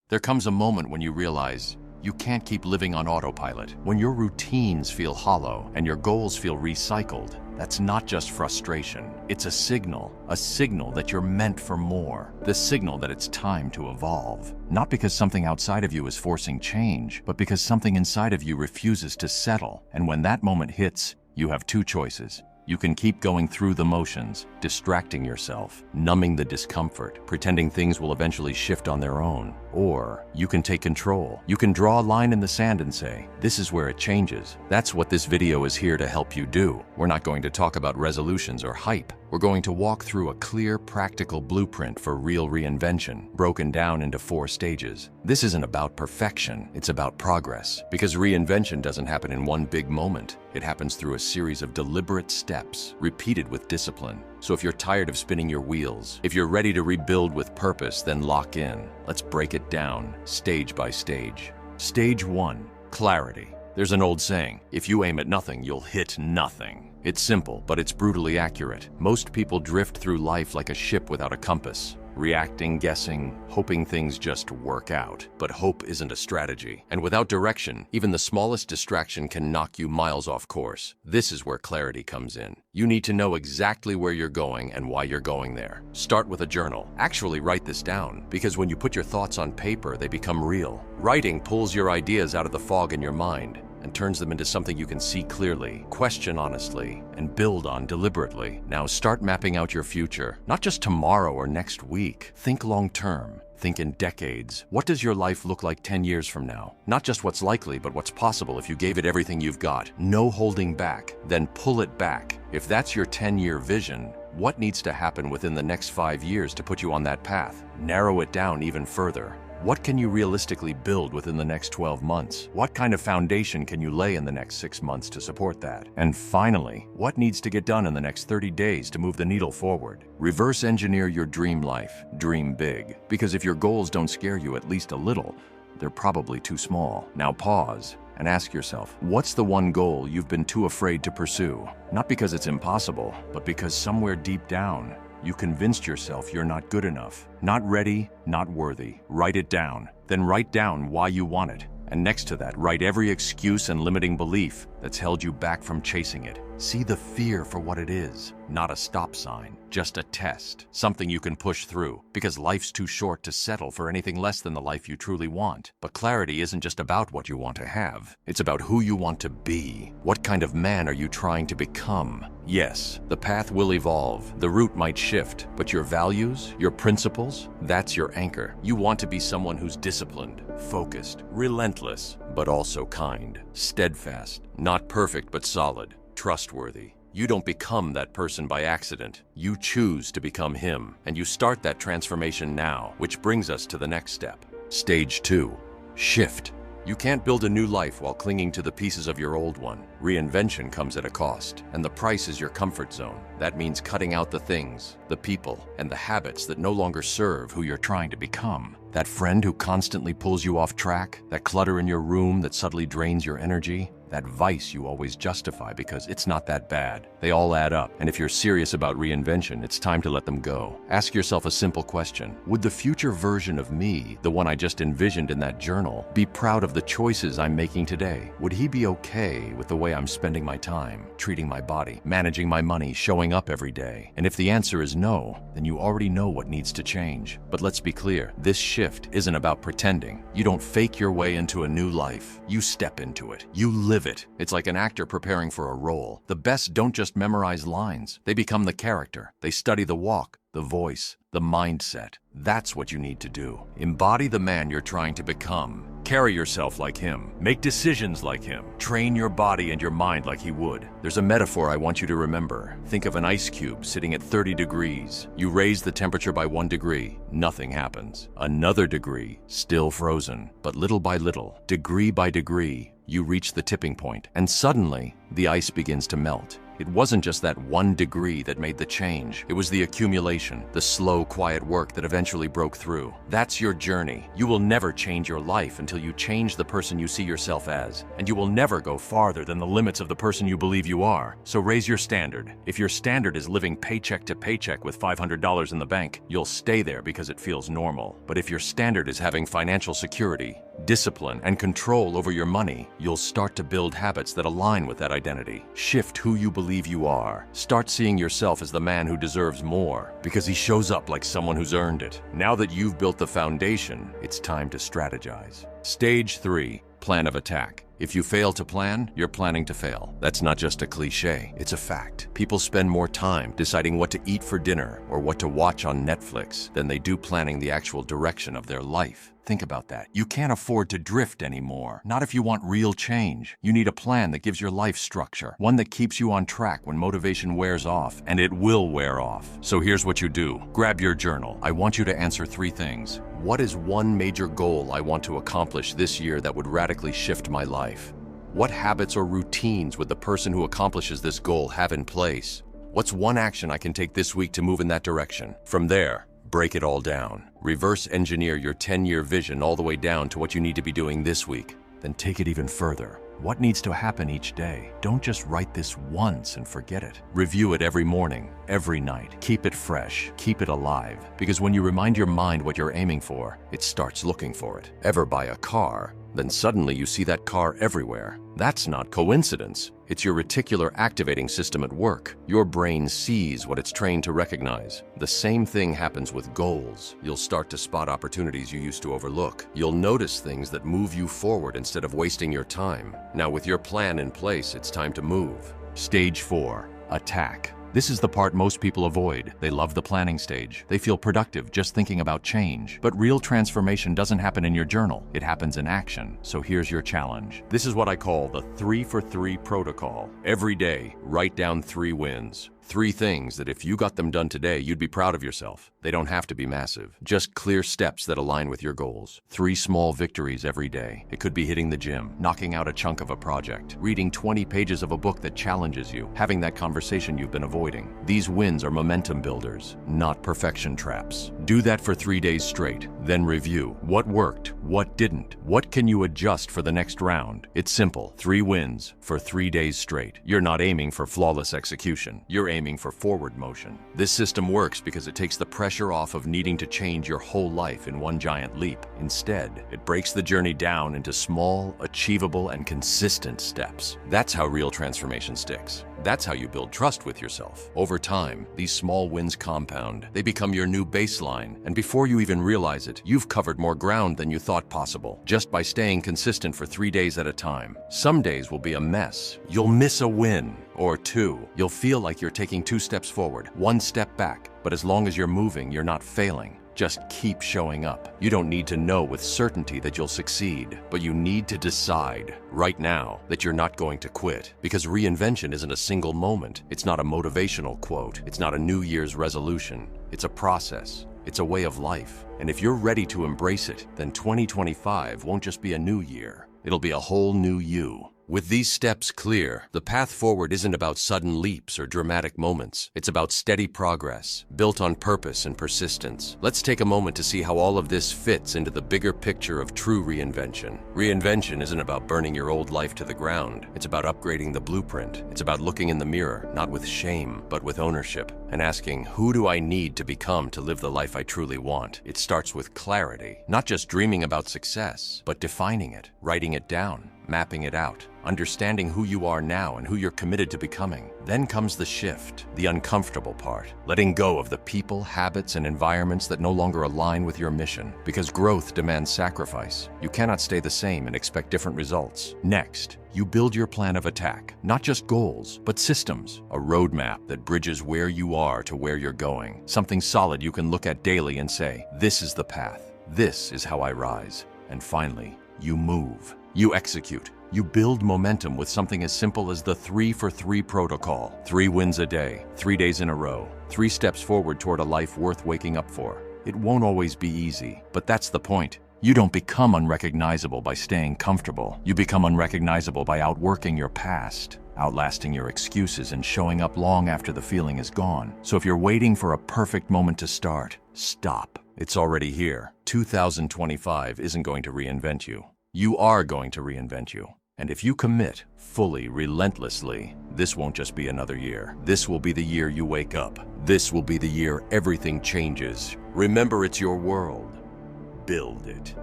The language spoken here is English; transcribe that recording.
There comes a moment when you realize you can't keep living on autopilot. When your routines feel hollow and your goals feel recycled, that's not just frustration. It's a signal that you're meant for more. The signal that it's time to evolve. Not because something outside of you is forcing change, but because something inside of you refuses to settle. And when that moment hits, you have two choices. You can keep going through the motions, distracting yourself, numbing the discomfort, pretending things will eventually shift on their own. Or you can take control. You can draw a line in the sand and say, this is where it changes. That's what this video is here to help you do. We're not going to talk about resolutions or hype. We're going to walk through a clear, practical blueprint for real reinvention, broken down into 4 stages. This isn't about perfection, it's about progress. Because reinvention doesn't happen in one big moment. It happens through a series of deliberate steps, repeated with discipline. So if you're tired of spinning your wheels, if you're ready to rebuild with purpose, then lock in. Let's break it down, stage by stage. Stage 1, clarity. There's an old saying, if you aim at nothing, you'll hit nothing. It's simple, but it's brutally accurate. Most people drift through life like a ship without a compass, reacting, guessing, hoping things just work out. But hope isn't a strategy. And without direction, even the smallest distraction can knock you miles off course. This is where clarity comes in. You need to know exactly where you're going and why you're going there. Start with a journal. Actually write this down, because when you put your thoughts on paper, they become real. Writing pulls your ideas out of the fog in your mind and turns them into something you can see clearly, question honestly, and build on deliberately. Now start mapping out your future, not just tomorrow or next week. Think long term. Think in decades. What does your life look like 10 years from now? Not just what's likely, but what's possible if you gave it everything you've got. No holding back. Then pull it back. If that's your 10-year vision, what needs to happen within the next 5 years to put you on that path? Narrow it down even further. What can you realistically build within the next 12 months? What kind of foundation can you lay in the next 6 months to support that? And finally, what needs to get done in the next 30 days to move the needle forward? Reverse engineer your dream life. Dream big. Because if your goals don't scare you at least a little, they're probably too small. Now pause and ask yourself, what's the one goal you've been too afraid to pursue? Not because it's impossible, but because somewhere deep down, you convinced yourself you're not good enough, not ready, not worthy. Write it down. Then write down why you want it. And next to that, write every excuse and limiting belief that's held you back from chasing it. See the fear for what it is, not a stop sign, just a test, something you can push through, because life's too short to settle for anything less than the life you truly want. But clarity isn't just about what you want to have, it's about who you want to be. What kind of man are you trying to become? Yes, the path will evolve, the route might shift, but your values, your principles, that's your anchor. You want to be someone who's disciplined, focused, relentless, but also kind, steadfast, not perfect but solid, trustworthy. You don't become that person by accident. You choose to become him, and you start that transformation now, which brings us to the next step. Stage 2, shift. You can't build a new life while clinging to the pieces of your old one. Reinvention comes at a cost, and the price is your comfort zone. That means cutting out the things, the people, and the habits that no longer serve who you're trying to become. That friend who constantly pulls you off track, that clutter in your room that subtly drains your energy, that vice you always justify because it's not that bad. They all add up, and if you're serious about reinvention, it's time to let them go. Ask yourself a simple question. Would the future version of me, the one I just envisioned in that journal, be proud of the choices I'm making today? Would he be okay with the way I'm spending my time, treating my body, managing my money, showing up every day? And if the answer is no, then you already know what needs to change. But let's be clear, this shift isn't about pretending. You don't fake your way into a new life. You step into it. You live it. It's like an actor preparing for a role. The best don't just memorize lines. They become the character. They study the walk, the voice, the mindset. That's what you need to do. Embody the man you're trying to become. Carry yourself like him. Make decisions like him. Train your body and your mind like he would. There's a metaphor I want you to remember. Think of an ice cube sitting at 30 degrees. You raise the temperature by 1 degree. Nothing happens. Another degree, still frozen. But little by little, degree by degree, you reach the tipping point, and suddenly, the ice begins to melt. It wasn't just that one degree that made the change. It was the accumulation, the slow, quiet work that eventually broke through. That's your journey. You will never change your life until you change the person you see yourself as. And you will never go farther than the limits of the person you believe you are. So raise your standard. If your standard is living paycheck to paycheck with $500 in the bank, you'll stay there because it feels normal. But if your standard is having financial security, discipline, and control over your money, you'll start to build habits that align with that identity. Shift who you believe you are. Start seeing yourself as the man who deserves more, because he shows up like someone who's earned it. Now that you've built the foundation, it's time to strategize. Stage 3, plan of attack. If you fail to plan, you're planning to fail. That's not just a cliche, it's a fact. People spend more time deciding what to eat for dinner or what to watch on Netflix than they do planning the actual direction of their life. Think about that. You can't afford to drift anymore. Not if you want real change. You need a plan that gives your life structure, one that keeps you on track when motivation wears off, and it will wear off. So here's what you do. Grab your journal. I want you to answer 3 things. What is one major goal I want to accomplish this year that would radically shift my life? What habits or routines would the person who accomplishes this goal have in place? What's one action I can take this week to move in that direction? From there, break it all down. Reverse engineer your 10-year vision all the way down to what you need to be doing this week. Then take it even further. What needs to happen each day? Don't just write this once and forget it. Review it every morning, every night. Keep it fresh, keep it alive. Because when you remind your mind what you're aiming for, it starts looking for it. Ever buy a car? Then suddenly you see that car everywhere. That's not coincidence. It's your reticular activating system at work. Your brain sees what it's trained to recognize. The same thing happens with goals. You'll start to spot opportunities you used to overlook. You'll notice things that move you forward instead of wasting your time. Now, with your plan in place, it's time to move. Stage 4, attack. This is the part most people avoid. They love the planning stage. They feel productive just thinking about change. But real transformation doesn't happen in your journal. It happens in action. So here's your challenge. This is what I call the 3 for 3 protocol. Every day, write down 3 wins. 3 things that if you got them done today, you'd be proud of yourself. They don't have to be massive. Just clear steps that align with your goals. 3 small victories every day. It could be hitting the gym, knocking out a chunk of a project, reading 20 pages of a book that challenges you, having that conversation you've been avoiding. These wins are momentum builders, not perfection traps. Do that for 3 days straight. Then review. What worked? What didn't? What can you adjust for the next round? It's simple. 3 wins for 3 days straight. You're not aiming for flawless execution. You're aiming for forward motion. This system works because it takes the pressure off of needing to change your whole life in one giant leap. Instead, it breaks the journey down into small, achievable, and consistent steps. That's how real transformation sticks. That's how you build trust with yourself. Over time, these small wins compound. They become your new baseline, and before you even realize it, you've covered more ground than you thought possible, just by staying consistent for 3 days at a time. Some days will be a mess. You'll miss a win or 2. You'll feel like you're taking 2 steps forward, 1 step back, but as long as you're moving, you're not failing. Just keep showing up. You don't need to know with certainty that you'll succeed, but you need to decide right now that you're not going to quit. Because reinvention isn't a single moment. It's not a motivational quote. It's not a New Year's resolution. It's a process. It's a way of life. And if you're ready to embrace it, then 2025 won't just be a new year. It'll be a whole new you. With these steps clear, the path forward isn't about sudden leaps or dramatic moments. It's about steady progress, built on purpose and persistence. Let's take a moment to see how all of this fits into the bigger picture of true reinvention. Reinvention isn't about burning your old life to the ground. It's about upgrading the blueprint. It's about looking in the mirror, not with shame, but with ownership, and asking, who do I need to become to live the life I truly want? It starts with clarity, not just dreaming about success, but defining it, writing it down, mapping it out, understanding who you are now and who you're committed to becoming. Then comes the shift, the uncomfortable part, letting go of the people, habits, and environments that no longer align with your mission, because growth demands sacrifice. You cannot stay the same and expect different results. Next, you build your plan of attack, not just goals, but systems, a roadmap that bridges where you are to where you're going, something solid you can look at daily and say, this is the path, this is how I rise. And finally, you move. You execute. You build momentum with something as simple as the 3 for 3 protocol. 3 wins a day, 3 days in a row, 3 steps forward toward a life worth waking up for. It won't always be easy, but that's the point. You don't become unrecognizable by staying comfortable. You become unrecognizable by outworking your past. outlasting your excuses and showing up long after the feeling is gone. So if you're waiting for a perfect moment to start, stop. It's already here. 2025 isn't going to reinvent you. You are going to reinvent you. And if you commit fully, relentlessly, this won't just be another year. This will be the year you wake up. This will be the year everything changes. Remember, it's your world. Build it.